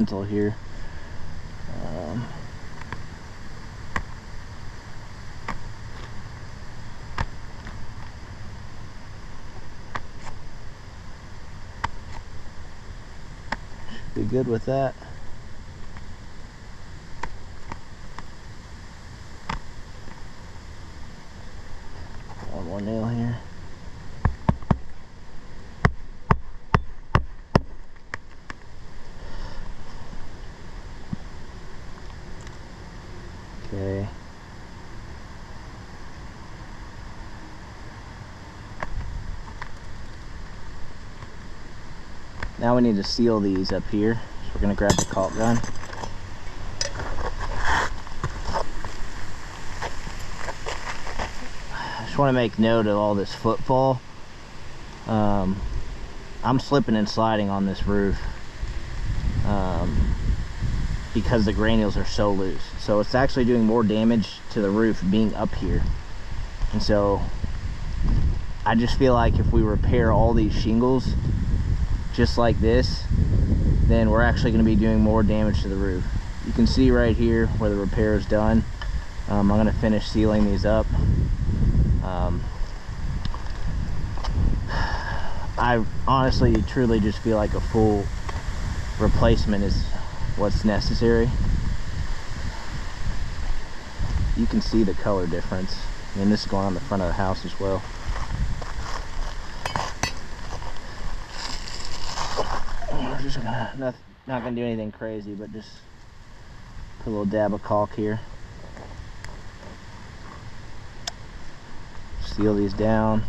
until here. Should be good with that. One more nail here. Okay. Now we need to seal these up here. So we're gonna grab the caulk gun. I just want to make note of all this footfall. I'm slipping and sliding on this roof because the granules are so loose. So it's actually doing more damage to the roof being up here. And so I just feel like if we repair all these shingles just like this, then we're actually going to be doing more damage to the roof. You can see right here where the repair is done. I'm going to finish sealing these up. I honestly, truly just feel like a full replacement is what's necessary. You can see the color difference. I mean, this is going on the front of the house as well. We're just gonna, not gonna do anything crazy, but just put a little dab of caulk here. Seal these down.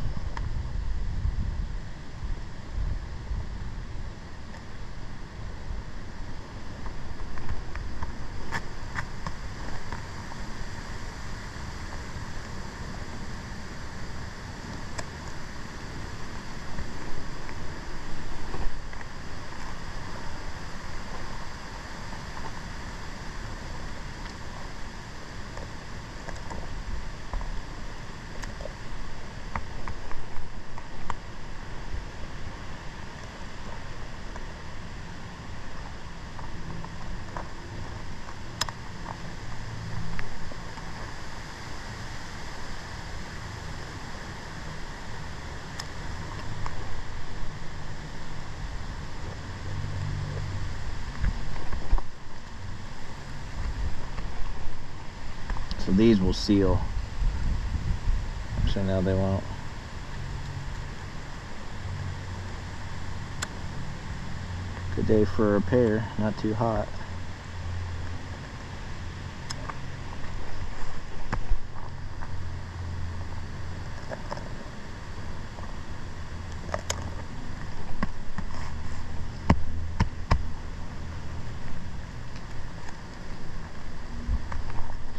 So these will seal. Actually, no, they won't. Good day for a repair, not too hot.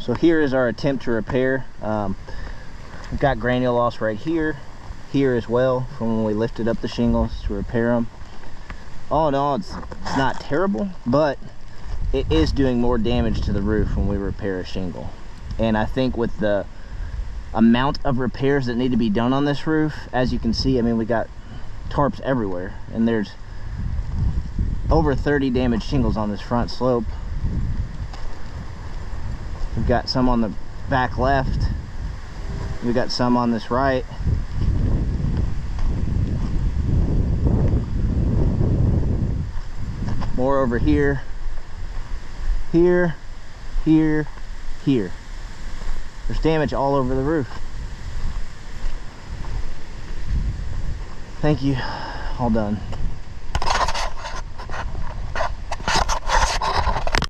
So here is our attempt to repair. We've got granule loss right here, here as well, from when we lifted up the shingles to repair them. All in all, it's not terrible, but it is doing more damage to the roof when we repair a shingle. And I think with the amount of repairs that need to be done on this roof, as you can see, I mean, we got tarps everywhere, and there's over 30 damaged shingles on this front slope. We've got some on the back left. We've got some on this right. More over here. Here, here, here. There's damage all over the roof. Thank you. All done.